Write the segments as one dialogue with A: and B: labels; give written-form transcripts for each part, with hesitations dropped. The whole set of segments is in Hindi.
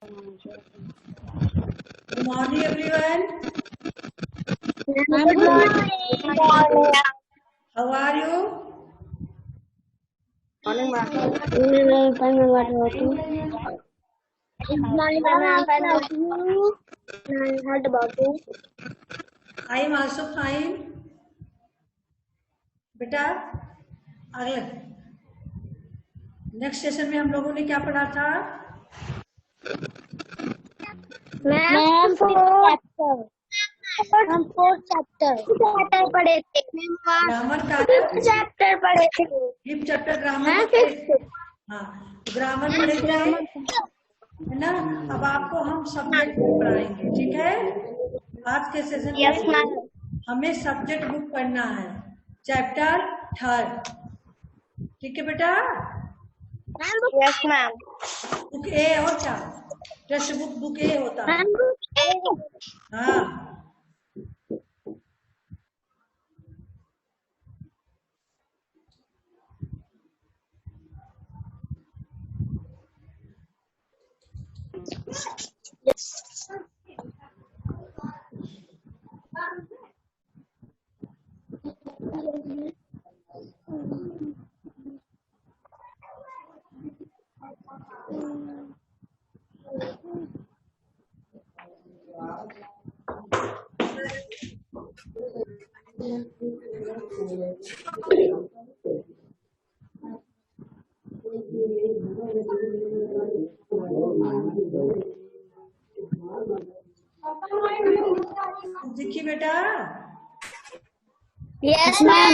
A: Good morning, everyone.
B: Good morning.
A: How are you?
B: Morning, ma'am. Good morning, ma'am. What about you?
A: I am also fine. बेटा अगले नेक्स्ट सेशन में हम लोगों ने क्या पढ़ा था?
B: मैम फोर्थ चैप्टर पढ़े थे।
A: ग्रामर का
B: चैप्टर पढ़े थे।
A: फिफ्थ चैप्टर ग्रामर हाँ ग्रामर पढ़े थे है ना। अब आपको हम सब्जेक्ट बुक पढ़ाएंगे, ठीक है। आज के सेशन में हमें सब्जेक्ट बुक पढ़ना है, चैप्टर 3, ठीक है बेटा।
B: Yes ma'am.
A: बुक ए और क्या टेक्स्ट बुक ए होता है। हाँ देखिए बेटा।
B: Yes ma'am.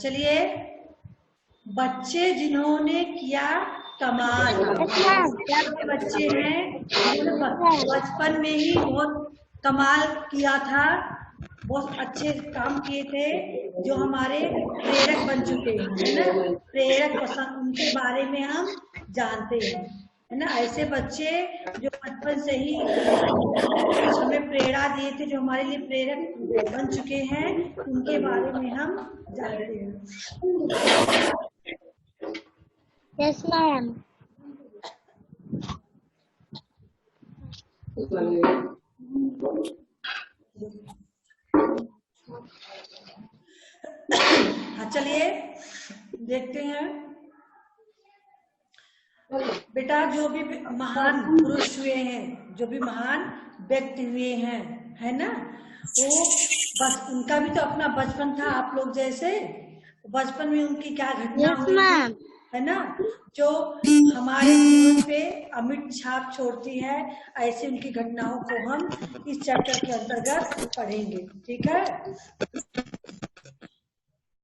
A: चलिए, बच्चे जिन्होंने किया कमाल। बच्चे हैं बचपन में ही बहुत कमाल किया था, बहुत अच्छे काम किए थे, जो हमारे प्रेरक बन चुके हैं, है ना। प्रेरक पसंद उनके बारे में हम जानते हैं, है ना। ऐसे बच्चे जो बचपन से ही हमें प्रेरणा दिए थे, जो हमारे लिए प्रेरक बन चुके हैं, उनके बारे में हम जानते हैं।
B: Yes ma'am.
A: चलिए देखते हैं बेटा। जो भी महान पुरुष हुए हैं, जो भी महान व्यक्ति हुए हैं, है ना, वो बस उनका भी तो अपना बचपन था आप लोग जैसे। बचपन में उनकी क्या घटना हुई थी, है ना, जो हमारे जीवन पे अमिट छाप छोड़ती है। ऐसे उनकी घटनाओं को हम इस चैप्टर के अंतर्गत पढ़ेंगे, ठीक है।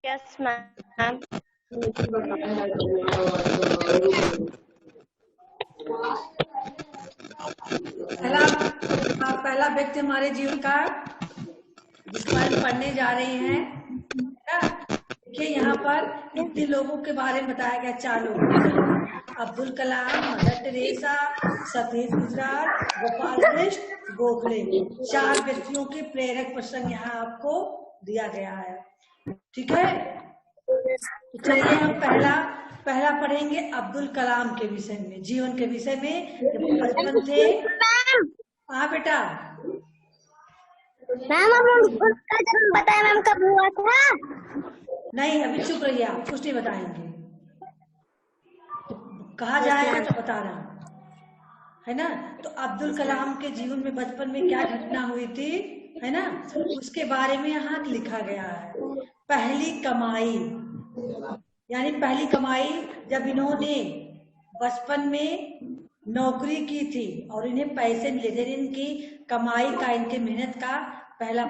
B: Yes ma'am.
A: पहला व्यक्ति हमारे जीवन का जिसको हम पढ़ने जा रहे हैं, देखिए यहाँ पर कितने लोगों के बारे में बताया गया। 4 लोग, अब्दुल कलाम, मदर टेरेसा, सतीश गुजराल, गोपाल कृष्ण गोखले। 4 व्यक्तियों के प्रेरक प्रसंग यहाँ आपको दिया गया है, ठीक है। तो चलिए हम पहला पढ़ेंगे अब्दुल कलाम के विषय में, जीवन के विषय में। जब बचपन थे। हाँ बेटा।
B: मैम उसका जन्म बताया मैम कब हुआ था?
A: नहीं, अभी चुप रहिए आप, कुछ नहीं बताएंगे। कहा जाएगा तो बता रहा, है ना। तो अब्दुल कलाम के जीवन में बचपन में क्या घटना हुई थी, है ना, उसके बारे में यहाँ लिखा गया है। पहली कमाई, यानी पहली कमाई जब इन्होंने बचपन में नौकरी की थी और इन्हें पैसे मिले थे, इनकी कमाई का, इनके मेहनत का पहला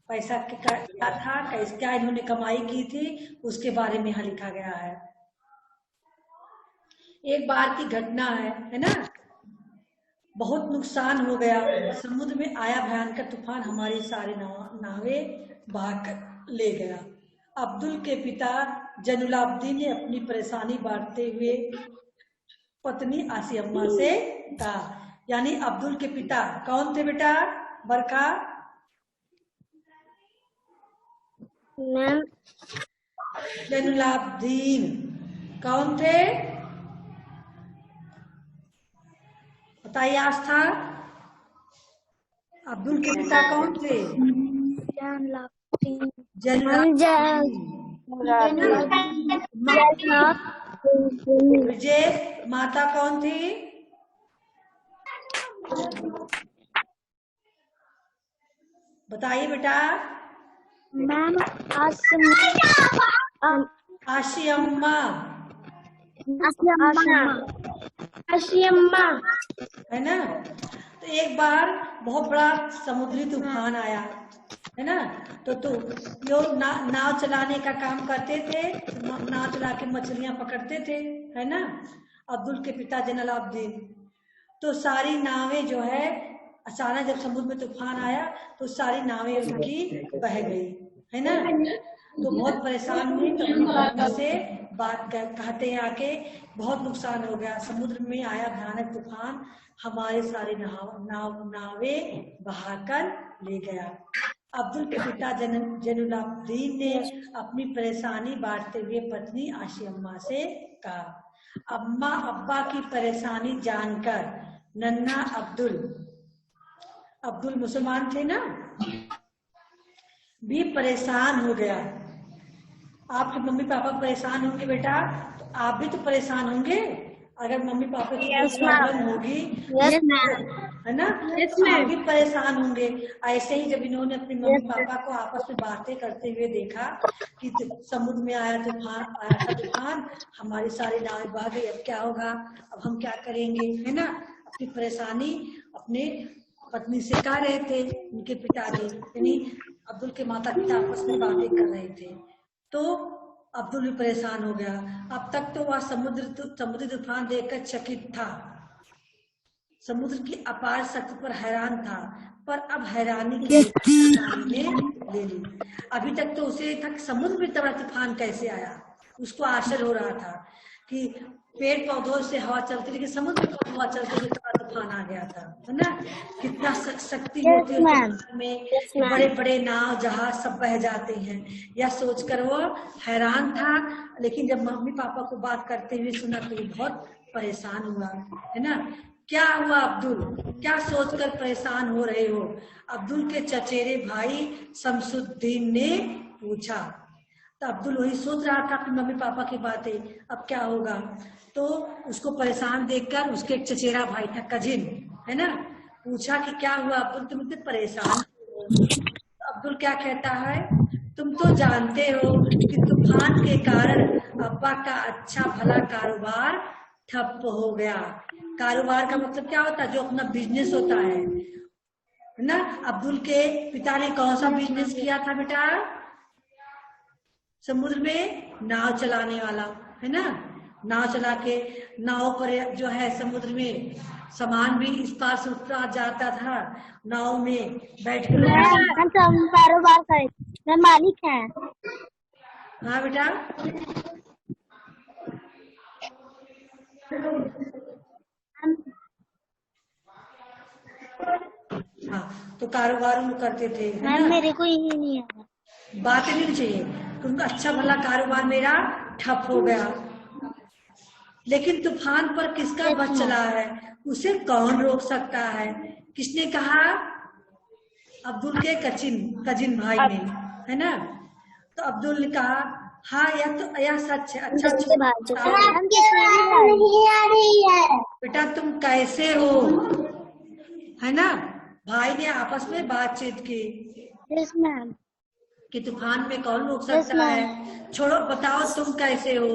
A: पैसा क्या था, क्या इन्होंने कमाई की थी, उसके बारे में यहाँ लिखा गया है। एक बार की घटना है ना। बहुत नुकसान हो गया, समुद्र में आया भयंकर तूफान, हमारी सारी नावें बहाकर ले गया। अब्दुल के पिता जैनुलाब्दीन ने अपनी परेशानी बांटते हुए पत्नी आसियम्मा से कहा। यानी अब्दुल के पिता कौन थे बेटा? बरका
B: मैम
A: जैनुलाब्दीन कौन थे? बताइए आस्था। अब्दुल के पिता कौन थे? विजय माता कौन थी? बताइए बेटा।
B: मैम
A: आशियम्मा है ना। तो एक बार बहुत बड़ा समुद्री तूफान आया है ना। तो लोग नाव चलाने का काम करते थे, नाव चला के मछलियां पकड़ते थे, है ना। अब्दुल के पिता जैनुलाब्दीन, तो सारी नावें जो है अचानक जब समुद्र में तूफान आया तो सारी नावें उनकी बह गई, है ना। तो बहुत परेशान हुई, तो अपनी पत्नी से बात कहते हैं आके बहुत नुकसान हो गया, समुद्र में आया भयानक तूफान, हमारे सारे नावें बहाकर ले गया। अब्दुल के पिता जैनुलाब्दीन ने अपनी परेशानी बांटते हुए पत्नी आशियम्मा से कहा। अब्बा की परेशानी जानकर नन्हा अब्दुल मुसलमान थे ना, भी परेशान हो गया। आपके मम्मी पापा परेशान होंगे बेटा, तो आप भी तो परेशान होंगे। अगर मम्मी पापा की प्रॉब्लम होगी है ना, तो आप भी परेशान होंगे। ऐसे ही जब इन्होंने अपने मम्मी पापा को आपस में बातें करते हुए देखा कि समुद्र में आया था तूफान, हमारी सारी नावें बह गई, अब क्या होगा, अब हम क्या करेंगे, है ना। अपनी परेशानी अपने पत्नी से कह रहे थे उनके पिताजी, यानी अब्दुल के माता पिता आपस में बातें कर रहे थे। तो अब्दुल भी परेशान हो गया। अब तक तो वह समुद्री तूफान देखकर चकित था, समुद्र की अपार शक्ति पर हैरान था, पर अब हैरानी की ने ले ली। अभी तक तो उसे तक समुद्र में इतना तूफान कैसे आया, उसको आश्चर्य हो रहा था कि पेड़ पौधों से हवा चलती, लेकिन समुद्र में हवा चलती हुई तूफान आ गया था, है ना। कितना शक्ति होती है में, बड़े बड़े नाव जहाज सब बह जाते हैं, यह सोचकर वो हैरान था। लेकिन जब मम्मी पापा को बात करते हुए सुना तो वो बहुत परेशान हुआ, है ना। क्या हुआ अब्दुल, क्या सोचकर परेशान हो रहे हो? अब्दुल के चचेरे भाई शमसुद्दीन ने पूछा। तो अब्दुल वही सोच रहा था कि मम्मी पापा की बातें, अब क्या होगा। तो उसको परेशान देखकर उसके एक चचेरा भाई था, कजिन, है ना, पूछा कि क्या हुआ अब्दुल, तुम इतने परेशान हो? तो अब्दुल क्या कहता है, तुम तो जानते हो कि तूफान के कारण अब्बा का अच्छा भला कारोबार ठप हो गया। कारोबार का मतलब क्या होता है, जो अपना बिजनेस होता है ना। अब्दुल के पिता ने कौन सा बिजनेस किया था बेटा? समुद्र में नाव चलाने वाला, है ना। नाव चला के नाव पर जो है समुद्र में सामान भी इस पार से उस पार जाता था, नाव में बैठ कर
B: कारोबार करे, मैं मालिक है।
A: हाँ बेटा, हाँ, तो कारोबार में करते थे, है ना।
B: मेरे को यही नहीं है,
A: बात नहीं चाहिए, उनका अच्छा भला कारोबार मेरा ठप हो गया। लेकिन तूफान पर किसका बस चला है, उसे कौन रोक सकता है? किसने कहा? अब्दुल के कजिन भाई ने, है ना। तो अब्दुल ने कहा, हाँ यह सच है। अच्छा बेटा तुम कैसे हो, है ना। भाई ने आपस में बातचीत की कि तूफान में कौन रोक सकता है, छोड़ो बताओ तुम कैसे हो।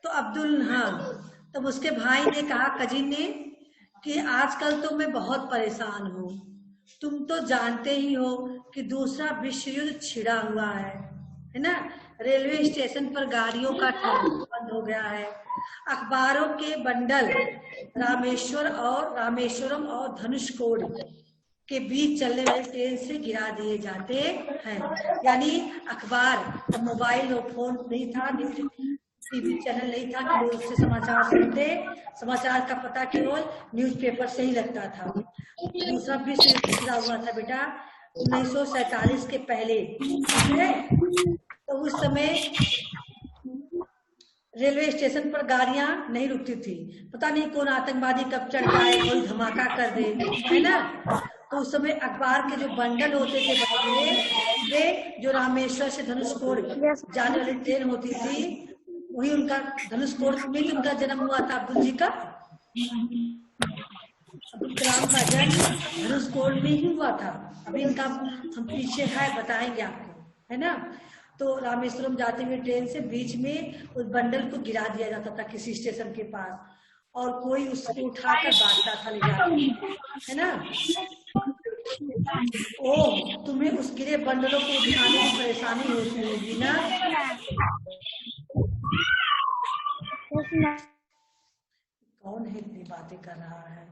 A: तो अब्दुल, हाँ, तब उसके भाई ने कहा, कजिन ने, कि आजकल तो मैं बहुत परेशान हूँ। तुम तो जानते ही हो कि दूसरा विश्व युद्ध छिड़ा हुआ है ना। रेलवे स्टेशन पर गाड़ियों का ट्रैफिक बंद हो गया है, अखबारों के बंडल रामेश्वरम और धनुषकोडी के बीच चलने वाले ट्रेन से गिरा दिए जाते हैं। यानी अखबार, तब मोबाइल और फोन नहीं था, टीवी चैनल नहीं था कि लोग उससे समाचार सुनते, समाचार का पता केवल न्यूज़पेपर से ही लगता था। दूसरा विश्व युद्ध छिड़ा हुआ था बेटा, 1947 के पहले, ठीक है। तो उस समय रेलवे स्टेशन पर गाड़ियां नहीं रुकती थी, पता नहीं कौन आतंकवादी कब चढ़ जाए, कोई धमाका कर दे, है ना। तो उस समय अखबार के जो बंडल होते थे बड़े, वे जो रामेश्वर से धनुषकोट जाने वाली ट्रेन होती थी, वही उनका धनुषकोट में उनका जन्म हुआ था, अब्दुल जी का, अब्दुल कलाम का जन्म धनुषकोट में ही हुआ था। अभी इनका हम पीछे है बताएंगे आपको, है ना। तो रामेश्वरम जाते हुए ट्रेन से बीच में उस बंडल को गिरा दिया जाता था किसी स्टेशन के पास, और कोई उसको उठाकर बांटता था ले जाकर, है ना। ओह, तुम्हें उस गिरे बंडलों को उठाने में परेशानी होती होगी ना। कौन है इतनी बातें कर रहा है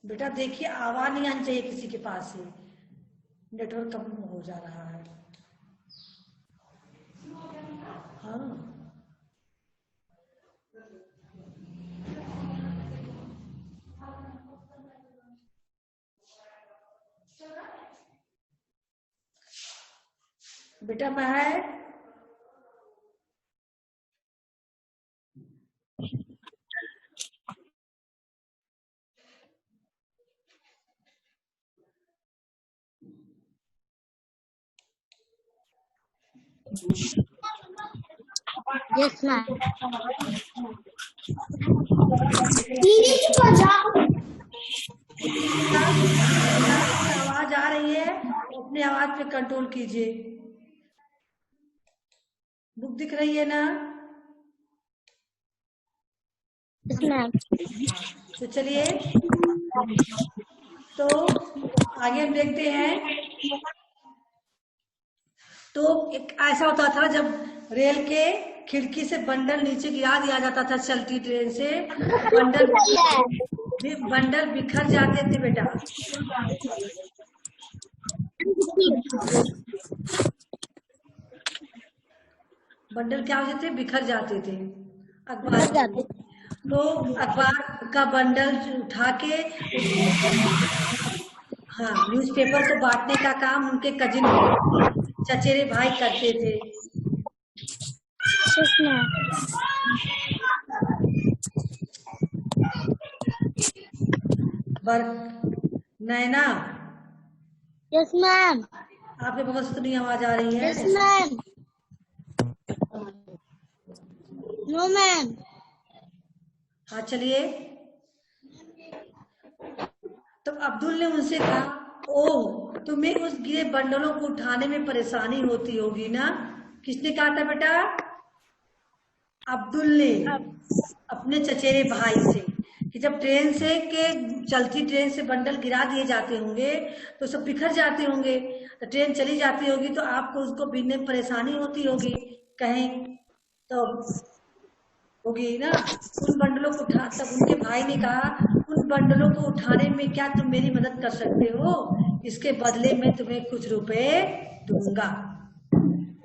A: बेटा? देखिए आवाज नहीं आनी चाहिए किसी के पास से, नेटवर्क कम हो जा रहा है। हाँ, बेटा मैं
B: यस मैम।
A: आवाज आ रही है, अपने आवाज पे कंट्रोल कीजिए। बुक दिख रही है ना?
B: Yes ma'am.
A: तो चलिए, तो आगे हम देखते हैं। तो एक ऐसा होता था जब रेल के खिड़की से बंडल नीचे गिरा दिया जाता था चलती ट्रेन से, बंडल बिखर जाते थे बेटा। बंडल क्या होते थे? बिखर जाते थे अखबार। तो अखबार का बंडल उठा के हाँ न्यूज़पेपर को बांटने का काम उनके कजिन चचेरे भाई करते थे। Naina,
B: yes ma'am.
A: आपके बगल से तो नहीं आवाज आ रही है?
B: Yes ma'am. No ma'am.
A: हाँ चलिए। तो अब्दुल ने उनसे कहा, ओह, तुम्हें उस गिरे बंडलों को उठाने में परेशानी होती होगी ना। किसने कहा था बेटा? अब्दुल ने अपने चचेरे भाई से, कि जब ट्रेन से के चलती ट्रेन से बंडल गिरा दिए जाते होंगे तो सब बिखर जाते होंगे, तो ट्रेन चली जाती होगी तो आपको उसको बीनने में परेशानी होती होगी कहीं तो होगी ना। उन बंडलों को उठा, तब उनके भाई ने कहा, उन बंडलों को उठाने में क्या तुम मेरी मदद कर सकते हो? इसके बदले में तुम्हें कुछ रुपए दूंगा।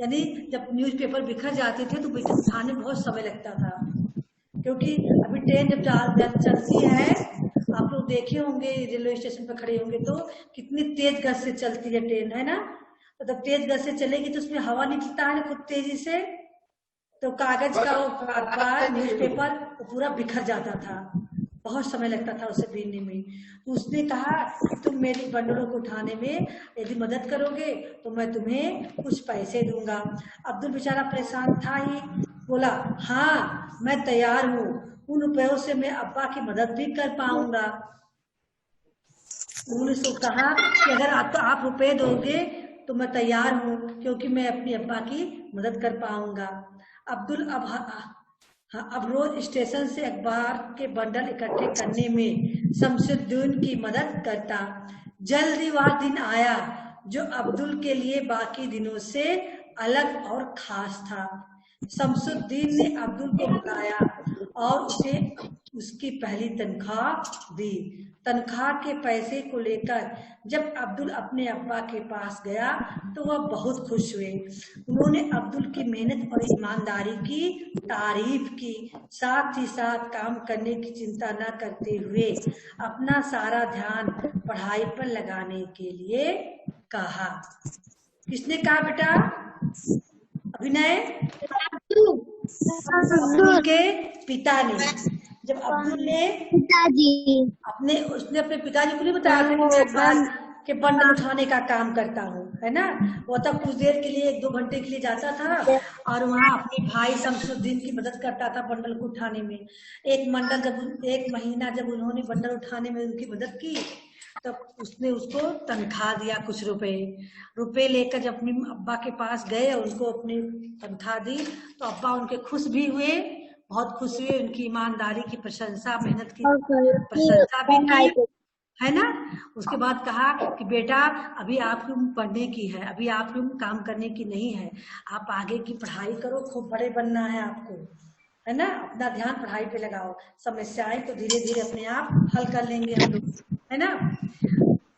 A: यानी जब न्यूज़पेपर बिखर जाते थे तो उठाने में बहुत समय लगता था, क्योंकि अभी ट्रेन जब चलती है, आप लोग देखे होंगे रेलवे स्टेशन पर खड़े होंगे तो कितनी तेज गति से चलती है ट्रेन, है ना। तो जब तेज गति से चलेगी तो उसमें हवा निकलता है ना खूब तेजी से, तो कागज का वो अखबार न्यूज़पेपर वो पूरा बिखर जाता था, बहुत समय लगता था उसे बीनने में। तो उसने कहा कि तुम मेरी बंडलों को उठाने में यदि मदद करोगे तो मैं तुम्हें कुछ पैसे दूंगा। अब्दुल बेचारा परेशान था ही, बोला हाँ मैं तैयार हूँ, उन रुपयों से मैं अब्बा की मदद भी कर पाऊंगा। उन्होंने उसको कहा कि अगर आप रुपए दोगे तो मैं तैयार हूँ, क्योंकि मैं अपनी अब्बा की मदद कर पाऊंगा। अब्दुल अब रोज स्टेशन से अखबार के बंडल इकट्ठे करने में शमसुद्दीन की मदद करता। जल्दी वह दिन आया जो अब्दुल के लिए बाकी दिनों से अलग और खास था। शमसुद्दीन ने अब्दुल को बुलाया और उसे उसकी पहली तनख्वाह दी। तनख्वाह के पैसे को लेकर जब अब्दुल अपने अब्बा के पास गया तो वह बहुत खुश हुए। उन्होंने अब्दुल की मेहनत और ईमानदारी की तारीफ की, साथ ही साथ काम करने की चिंता न करते हुए अपना सारा ध्यान पढ़ाई पर लगाने के लिए कहा। किसने कहा बेटा? अभिनय? अब्दुल के पिता ने। जब अब्दुल ने उसने अपने पिताजी को नहीं बताया था कि मैं घर के बंडल उठाने का काम करता हूँ, है ना। वो तब कुछ देर के लिए 1-2 घंटे के लिए जाता था और वहाँ अपने भाई शमसुद्दीन की मदद करता था बंडल को उठाने में। एक महीना जब उन्होंने बंडल उठाने में उनकी मदद की तब उसने उसको तनख्वाह दिया, कुछ रुपए लेकर जब अपने अब्बा के पास गए और उनको अपनी तनख्वाह दी तो अब्बा उनके खुश भी हुए, बहुत खुश हुए। उनकी ईमानदारी की प्रशंसा, मेहनत की प्रशंसा भी की, है ना। उसके बाद कहा कि बेटा अभी आपकी उम्र पढ़ने की है, अभी आपकी उम्र काम करने की नहीं है, आप आगे की पढ़ाई करो, खूब बड़े बनना है आपको, है ना। अपना ध्यान पढ़ाई पे लगाओ, समस्याएं तो धीरे धीरे अपने आप हल कर लेंगे हम लोग, है ना।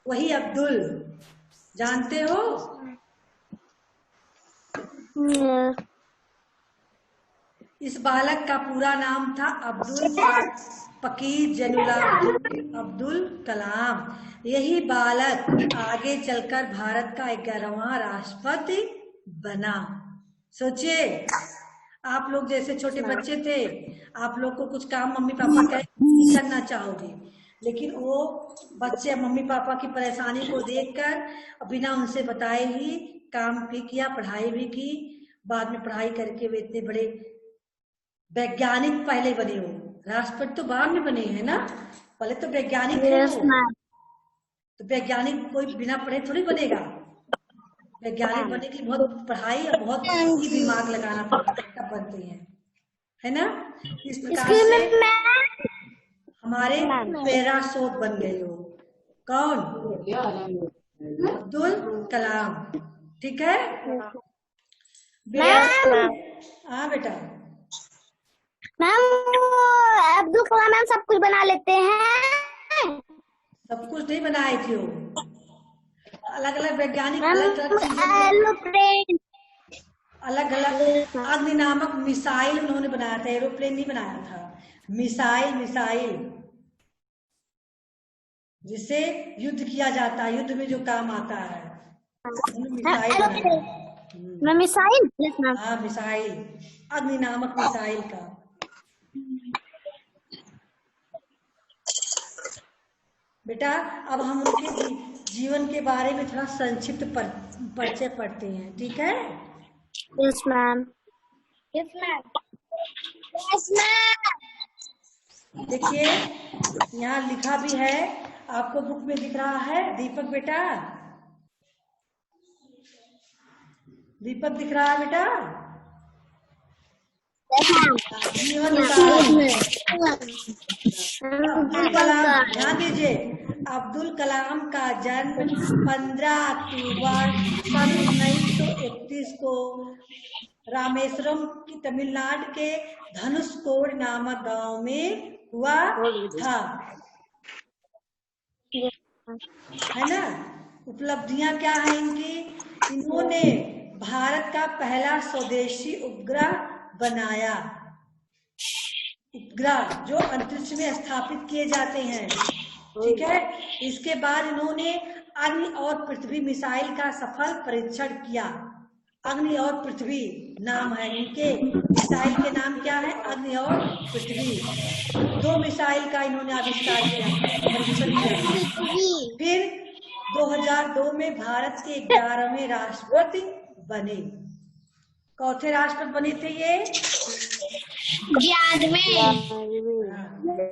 A: वही अब्दुल, जानते हो? इस बालक का पूरा नाम था अब्दुल फकीर जैनुलाब्दीन अब्दुल कलाम। यही बालक आगे चलकर भारत का 11वां राष्ट्रपति बना। सोचिए, आप लोग जैसे छोटे बच्चे थे, आप लोग को कुछ काम मम्मी पापा कहे करना चाहोगे, लेकिन वो बच्चे मम्मी पापा की परेशानी को देखकर बिना उनसे बताए ही काम भी किया, पढ़ाई भी की। बाद में पढ़ाई करके वे इतने बड़े वैज्ञानिक पहले बने हो, राष्ट्रपति तो बाद में बने हैं ना, पहले तो वैज्ञानिक थे वो। तो वैज्ञानिक कोई बिना पढ़े थोड़ी बनेगा। वैज्ञानिक बनने के लिए बहुत पढ़ाई और बहुत ही दिमाग लगाना पड़ता है, तब बनते हैं, है ना। इस प्रकार से हमारे पैराशोट बन गए हो। कौन? अब्दुल कलाम। ठीक है। हाँ बेटा।
B: मैम अब्दुल कलाम मैम सब कुछ बना लेते हैं।
A: सब कुछ नहीं बनाए थे वो, अलग अलग वैज्ञानिक अलग अलग अग्नि नामक मिसाइल उन्होंने बनाया था, एरोप्लेन नहीं बनाया था, मिसाइल जिससे युद्ध किया जाता है, युद्ध में जो काम आता है,
B: मिसाइल।
A: हाँ मिसाइल, अग्नि नामक मिसाइल का। बेटा अब हम उनके जीवन के बारे में थोड़ा संक्षिप्त परिचय पढ़ते हैं, ठीक है?
B: Yes ma'am.
A: देखिए यहाँ लिखा भी है, आपको बुक में दिख रहा है। दीपक बेटा, दीपक दिख रहा है बेटा? जीवन अब्दुल कलाम, ध्यान दीजिए, अब्दुल कलाम का जन्म 15 अक्टूबर सन 1931 को रामेश्वरम की तमिलनाडु के धनुषकोड नामक गांव में हुआ था, है ना। उपलब्धियां क्या है इनकी? इन्होंने भारत का पहला स्वदेशी उपग्रह बनाया, उपग्रह जो अंतरिक्ष में स्थापित किए जाते हैं, ठीक है। इसके बाद इन्होंने अग्नि और पृथ्वी मिसाइल का सफल परीक्षण किया। अग्नि और पृथ्वी नाम है इनके मिसाइल के, नाम क्या है? अग्नि और पृथ्वी। 2 मिसाइल का इन्होंने आविष्कार किया, परीक्षण किया। फिर 2002 में भारत के 11वें राष्ट्रपति बने। चौथे राष्ट्रपति बने थे ये?
B: 11वें।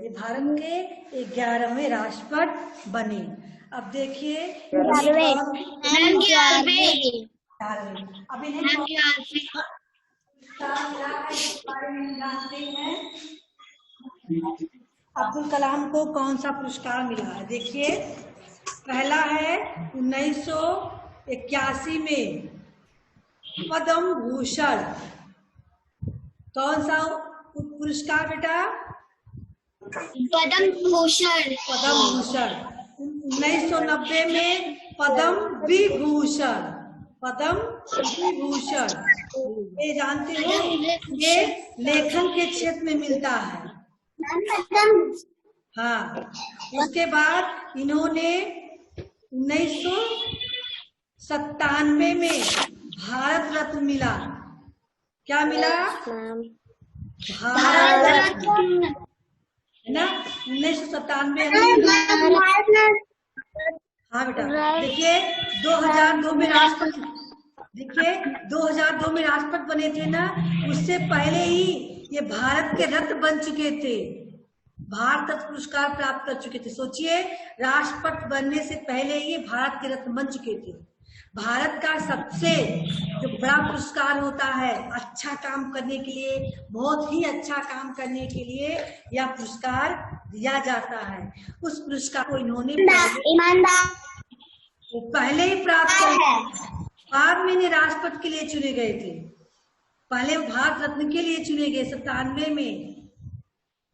A: ये भारत के 11वें राष्ट्रपति बने। अब देखिए अब इन्हें जानते हैं अब्दुल कलाम को कौन सा पुरस्कार मिला है। देखिए पहला है 1981 में पद्म भूषण। कौन सा पुरस्कार बेटा?
B: पद्म भूषण।
A: 1990 में पद्म विभूषण। ये जानते हो, ये लेखन के क्षेत्र में मिलता है। हाँ, उसके बाद इन्होंने 1997 में भारत रत्न मिला। क्या मिला? भारत रत्न, है ना? 1997। हाँ बेटा, देखिए 2002 में राष्ट्रपति, 2002 में राष्ट्रपति बने थे ना, उससे पहले ही ये भारत के रत्न बन चुके थे, भारत रत्न पुरस्कार प्राप्त कर चुके थे। सोचिए, राष्ट्रपति बनने से पहले ही भारत के रत्न बन चुके थे। भारत का सबसे जो बड़ा पुरस्कार होता है अच्छा काम करने के लिए, बहुत ही अच्छा काम करने के लिए यह पुरस्कार दिया जाता है। उस पुरस्कार को इन्होंने पहले ही प्राप्त किया, बाद में राष्ट्रपति के लिए चुने गए थे। पहले भारत रत्न के लिए चुने गए 97 में,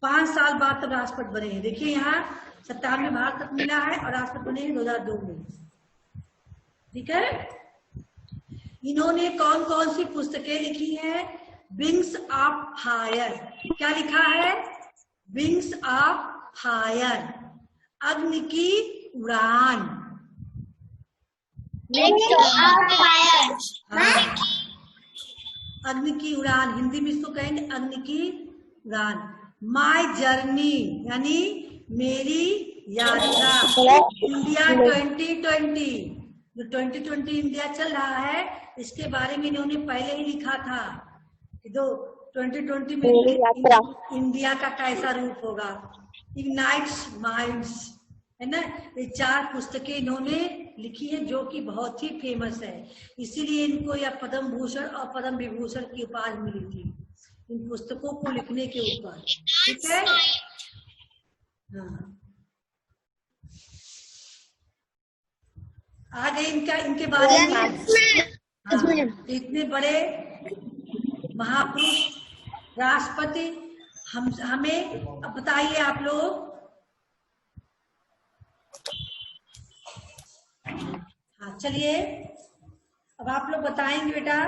A: 5 साल बाद तब राष्ट्रपति बने हैं। देखिए यहाँ 97 में भारत रत्न मिला है और राष्ट्रपति बने हैं 2002 में। ठीक है। इन्होंने कौन कौन सी पुस्तकें लिखी हैं? Wings of fire. क्या लिखा है? विंग्स ऑफ फायर, अग्नि की उड़ान। अग्नि की उड़ान, हिंदी में इसको कहेंगे अग्नि की उड़ान। माय जर्नी यानी मेरी यात्रा। इंडिया 2020, जो 2020 इंडिया चल रहा है, इसके बारे में इन्होंने पहले ही लिखा था कि 2020 में इंडिया का कैसा रूप होगा। इग्नाइट्स माइंड्स, है ना। ये 4 पुस्तकें इन्होंने लिखी है जो कि बहुत ही फेमस है, इसीलिए इनको यह पद्म भूषण और पद्म विभूषण की उपाधि मिली थी इन पुस्तकों को लिखने के ऊपर। ठीक है। हाँ, आगे इनके बारे में। हाँ, इतने बड़े महापुरुष राष्ट्रपति हमें अब बताइए आप लोग। हाँ चलिए, अब आप लोग बताएंगे बेटा।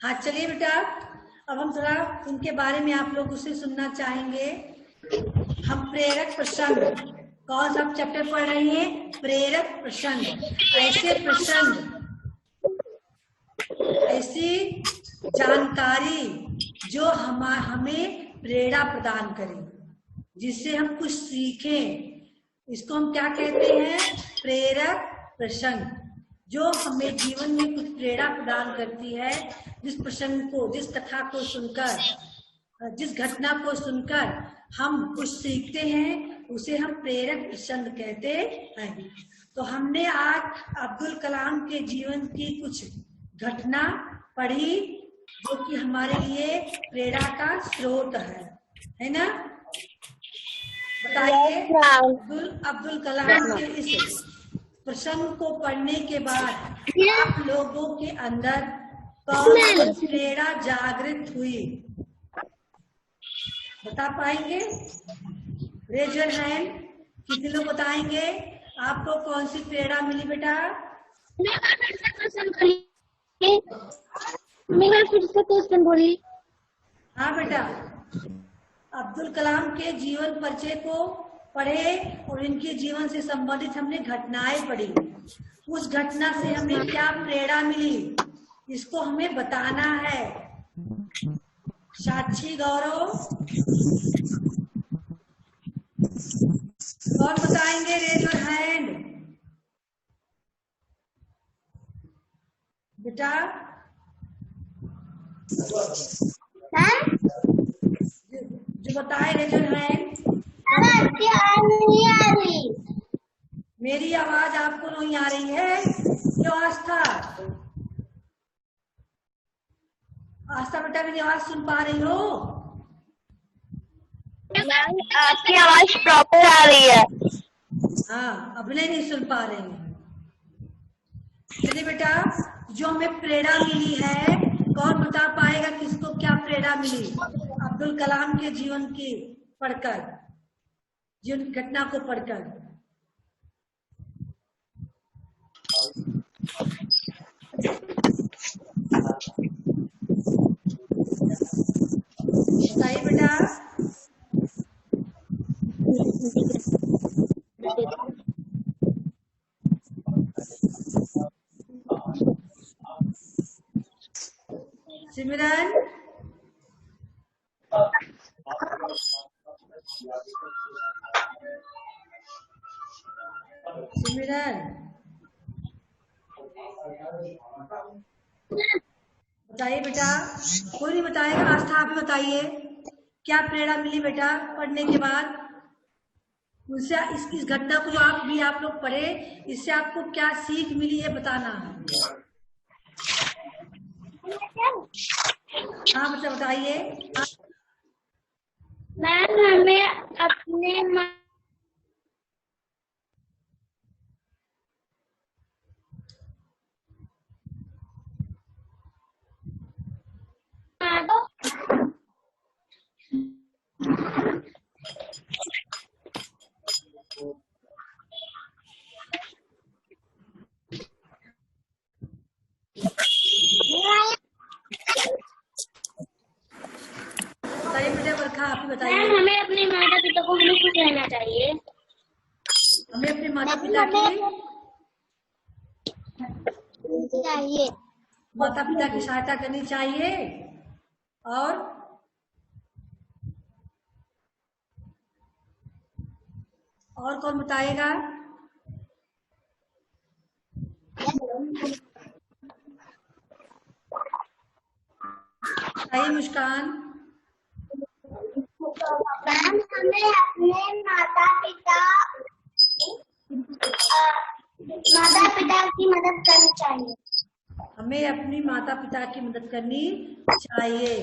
A: हाँ चलिए बेटा, अब हम थोड़ा इनके बारे में आप लोगों से सुनना चाहेंगे। हम प्रेरक प्रसंग, कौन सा चैप्टर पढ़ रहे हैं? प्रेरक प्रसंग। ऐसे प्रसंग, ऐसी जानकारी जो हमें प्रेरणा प्रदान करे, जिससे हम कुछ सीखें, इसको हम क्या कहते हैं? प्रेरक प्रसंग। जो हमें जीवन में कुछ प्रेरणा प्रदान करती है, जिस प्रसंग को, जिस कथा को सुनकर, जिस घटना को सुनकर हम कुछ सीखते हैं, उसे हम प्रेरक प्रसंग कहते हैं। तो हमने आज अब्दुल कलाम के जीवन की कुछ घटना पढ़ी जो कि हमारे लिए प्रेरणा का स्रोत है ना। बताइए, अब्दुल कलाम के इस प्रसंग को पढ़ने के बाद आप लोगों के अंदर कौन सी प्रेरणा जागृत हुई? बता पाएंगे? Raise your hand. कितने लोग बताएंगे आपको कौन सी प्रेरणा मिली बेटा?
B: फिर से क्वेश्चन बोली।
A: हाँ बेटा, अब्दुल कलाम के जीवन परिचय को पढ़े और इनके जीवन से संबंधित हमने घटनाएं पढ़ी। उस घटना से हमें क्या प्रेरणा मिली, इसको हमें बताना है। साक्षी, गौरव, कौन बताएंगे? रेज योर हैंड बेटा। जो बताए रेज योर हैंड। मेरी आवाज आपको नहीं आ रही है? क्यों आस्था? आस्था बेटा मेरी आवाज सुन पा रही हो?
B: मैम आपकी आवाज प्रॉपर आ रही है।
A: हाँ, अभिनय नहीं सुन पा रहे हैं। चलिए बेटा, जो हमें प्रेरणा मिली है, कौन बता पाएगा किसको क्या प्रेरणा मिली अब्दुल कलाम के जीवन की पढ़कर, जीवन घटना को पढ़कर? बताइए बेटा। सिमरन, सिमरन बताइए बेटा। कोई नहीं बताएगा, आस्था आप बताइए क्या प्रेरणा मिली बेटा पढ़ने के बाद? उनसे इस घटना को जो आप लोग पढ़े, इससे आपको क्या सीख मिली है बताना। हाँ बच्चा बताइए।
B: मैम हमें अपने
A: बताइए बेटा बरखा, आप ही बताइए।
B: मैम हमें अपने माता पिता को हमें खुश रहना चाहिए।
A: हमें अपने माता पिता की सहायता करनी चाहिए। और कौन बताएगा? बताइए मुस्कान।
B: मैम हमें अपने माता पिता की मदद करनी चाहिए।
A: हमें अपनी माता पिता की मदद करनी चाहिए।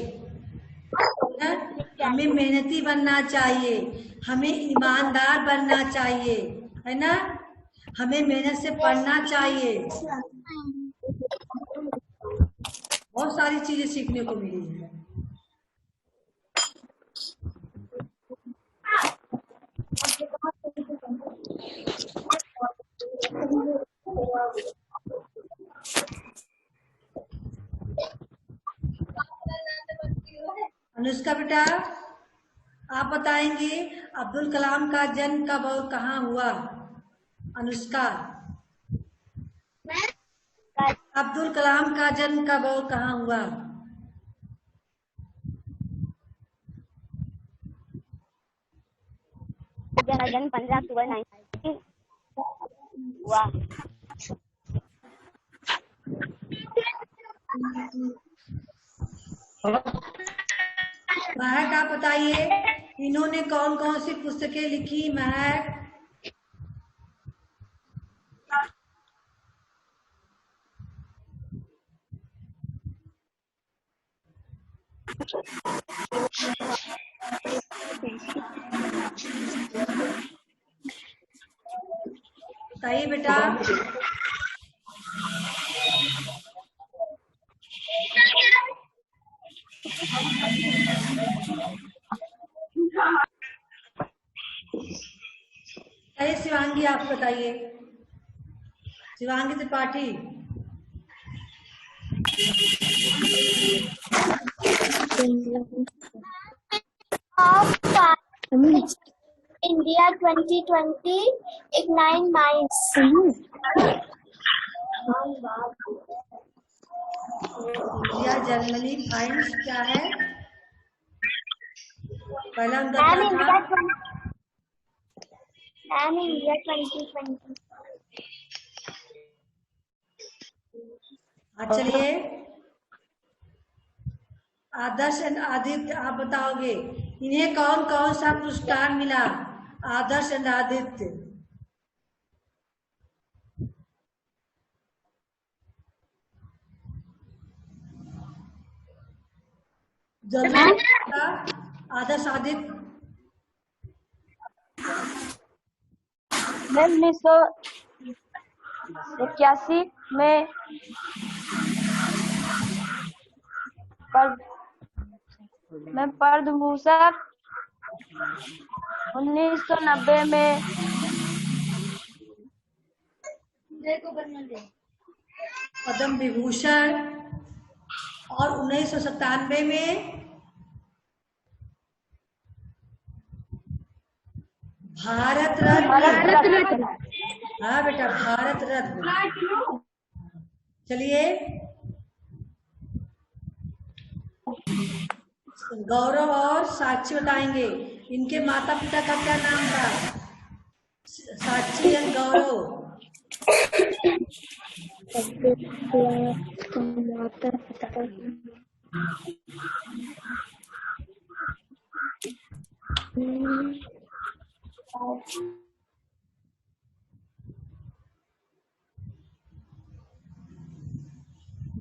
A: हमें मेहनती बनना चाहिए, हमें ईमानदार बनना चाहिए, है ना? हमें मेहनत से पढ़ना चाहिए। बहुत सारी चीजें सीखने को मिली है। अनुष्का बेटा, आप बताएंगे अब्दुल कलाम का जन्म कब और कहाँ हुआ? अनुष्का, अब्दुल कलाम का जन्म कब और कहाँ हुआ?
B: जन्म 15 अक्टूबर 19 हुआ।
A: महक आप बताइए, इन्होंने कौन कौन सी पुस्तकें लिखी? महक, बताइए बेटा। अरे शिवांगी आप बताइए, Shivangi Tripathi.
B: India 2020 ignite minds.
A: India Germany finds क्या है? पहला उनका क्या था?
B: इंडिया 2020।
A: चलिए, आदर्श एंड आदित्य आप बताओगे, इन्हें कौन कौन सा पुरस्कार मिला? आदर्श एंड आदित्य। जल्दी, आदर्श आदित्य
C: मैं 1981 में पद्म भूषण, 1990 में
A: पद्म विभूषण और 1997 में भारत रत्न। हाँ बेटा, भारत रत्न। चलिए, गौरव और साक्षी बताएंगे इनके माता पिता का क्या नाम था। साक्षी एंड गौरव।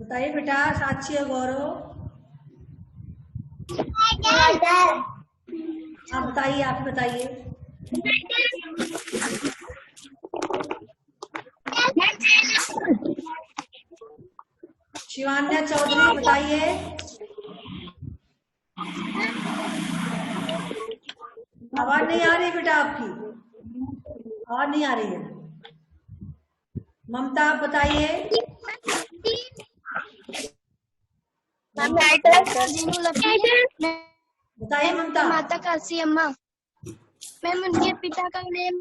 A: बताइए बेटा, साक्षी और गौरव। आप बताइए, आप बताइए। शिवान्या चौधरी बताइए। आवाज नहीं आ रही बेटा आपकी, आवाज नहीं आ रही है। ममता आप बताइए। बताइए ममता।
B: माता काशी अम्मा। मैम उनके पिता का नेम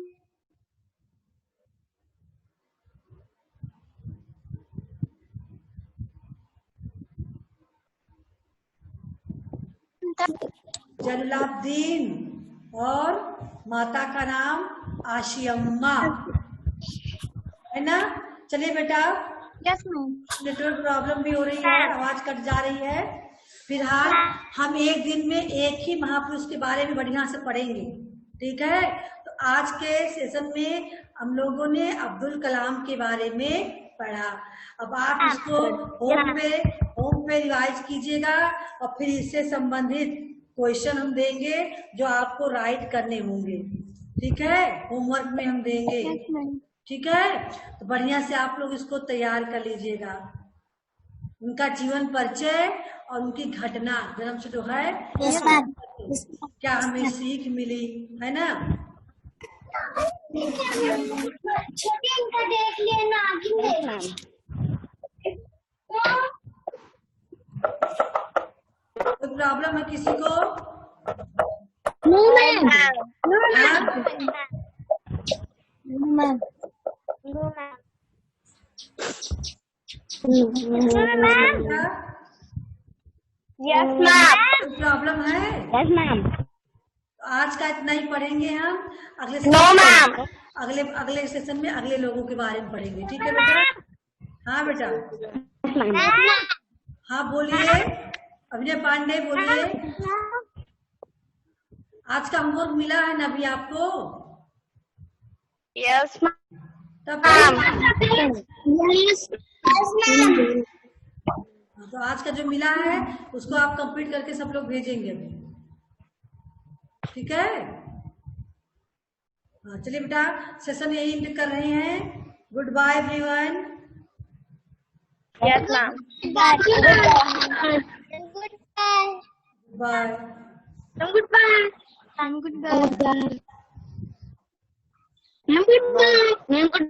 A: जलालुद्दीन और माता का नाम आशियम्मा, है ना। चलिए बेटा,
B: यस मैम।
A: नेटवर्क प्रॉब्लम भी हो रही है, आवाज कट जा रही है। फिलहाल हम एक दिन में एक ही महापुरुष के बारे में बढ़िया से पढ़ेंगे, ठीक है। तो आज के सेशन में हम लोगों ने अब्दुल कलाम के बारे में पढ़ा। अब आप इसको होम पे रिवाइज कीजिएगा और फिर इससे संबंधित क्वेश्चन हम देंगे जो आपको राइट करने होंगे, ठीक है। होमवर्क में हम देंगे, ठीक है। तो बढ़िया से आप लोग इसको तैयार कर लीजिएगा। उनका जीवन परिचय और उनकी घटना जन्म से जो है, क्या हमें सीख मिली, है ना।
B: देख लेना
A: कोई प्रॉब्लम है किसी को?
B: No ma'am. Yes ma'am.
A: Problem है?
B: Yes ma'am.
A: आज का इतना ही पढ़ेंगे हम। अगले अगले सेशन में अगले लोगों के बारे में पढ़ेंगे, ठीक है बेटा। हाँ बेटा। हाँ बोलिए, अभिनय पांडे बोलिए। आज का होमवर्क मिला है ना अभी आपको?
B: यस
A: तब तो आज का जो मिला है उसको आप कंप्लीट करके सब लोग भेजेंगे अभी, ठीक है। हाँ चलिए बेटा, सेशन यही एंड कर रहे हैं। Goodbye everyone.
B: Yes ma'am.
A: Bye.
B: Goodbye.